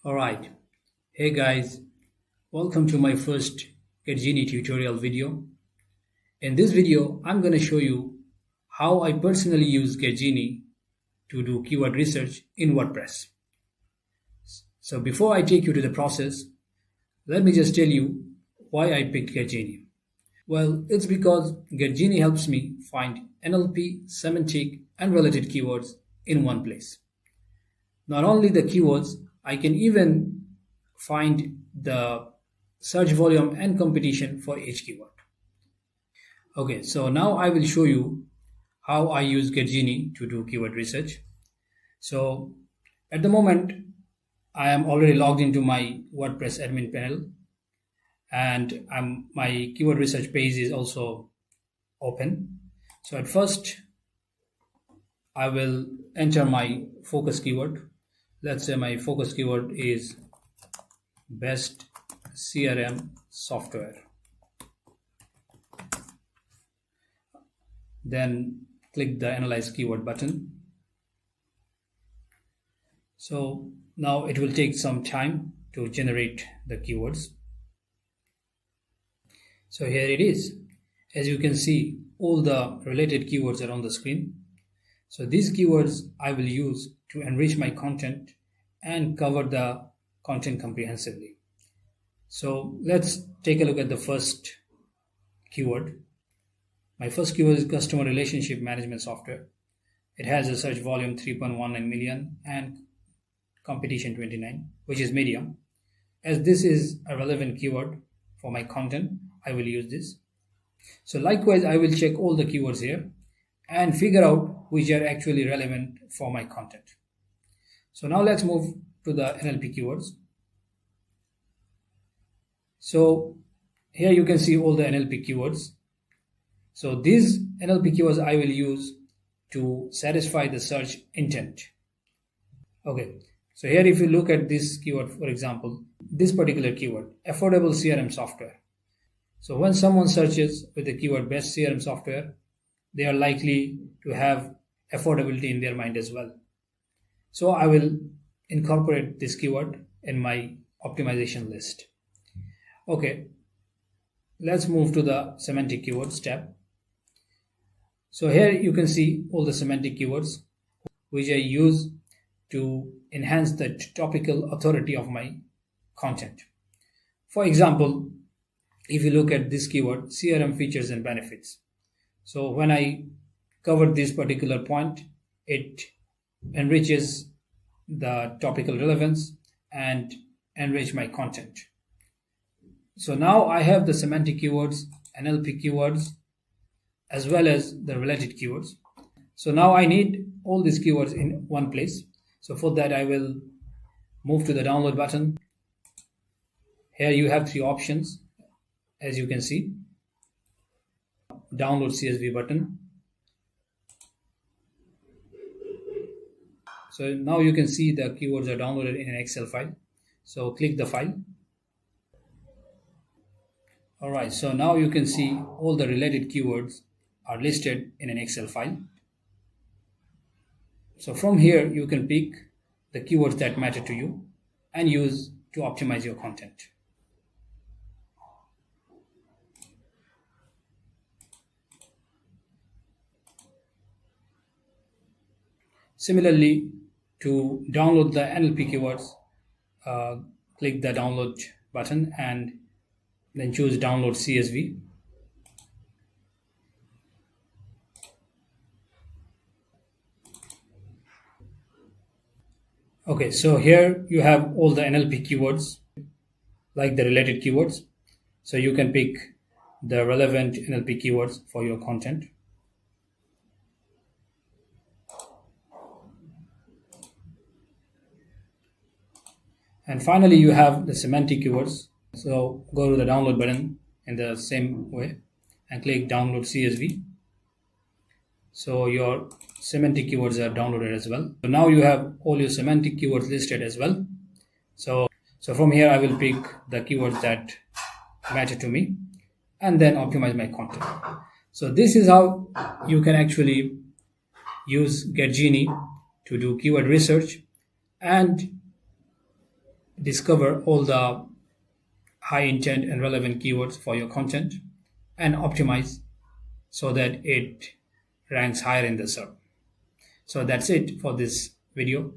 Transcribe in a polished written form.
Alright, hey guys, welcome to my first GetGenie tutorial video. In this video, I'm going to show you how I personally use GetGenie to do keyword research in WordPress. So before I take you to the process, let me just tell you why I picked GetGenie. Well, it's because GetGenie helps me find NLP, semantic, and related keywords in one place. Not only the keywords, I can even find the search volume and competition for each keyword. Okay, so now I will show you how I use GetGenie to do keyword research. So at the moment, I am already logged into my WordPress admin panel, and my keyword research page is also open. So at first, I will enter my focus keyword. Let's say my focus keyword is best CRM software. Then click the analyze keyword button. So now it will take some time to generate the keywords. So here it is. As you can see, all the related keywords are on the screen. So these keywords I will use to enrich my content and cover the content comprehensively. So let's take a look at the first keyword. My first keyword is customer relationship management software. It has a search volume 3.19 million and competition 29, which is medium. As this is a relevant keyword for my content, I will use this. So likewise, I will check all the keywords here and figure out which are actually relevant for my content. So now let's move to the NLP keywords. So here you can see all the NLP keywords. So these NLP keywords I will use to satisfy the search intent. Okay, so here if you look at this keyword, for example, this particular keyword, affordable CRM software. So when someone searches with the keyword best CRM software, they are likely to have affordability in their mind as well. So I will incorporate this keyword in my optimization list. Okay, let's move to the semantic keywords tab. So here you can see all the semantic keywords which I use to enhance the topical authority of my content. For example, if you look at this keyword, CRM features and benefits. So when I cover this particular point, it enriches the topical relevance and enrich my content. So now I have the semantic keywords, NLP keywords, as well as the related keywords. So now I need all these keywords in one place. So for that, I will move to the download button. Here you have three options, as you can see. Download CSV button. So now you can see the keywords are downloaded in an Excel file. So click the file. Alright, so now you can see all the related keywords are listed in an Excel file. So from here, you can pick the keywords that matter to you and use to optimize your content. Similarly, to download the NLP keywords, click the download button and then choose download CSV. Okay, so here you have all the NLP keywords, like the related keywords. So you can pick the relevant NLP keywords for your content. And finally, you have the semantic keywords. So go to the download button in the same way and click download CSV. So your semantic keywords are downloaded as well. So now you have all your semantic keywords listed as well. So from here, I will pick the keywords that matter to me and then optimize my content. So this is how you can actually use GetGenie to do keyword research and discover all the high intent and relevant keywords for your content and optimize so that it ranks higher in the SERP. So that's it for this video.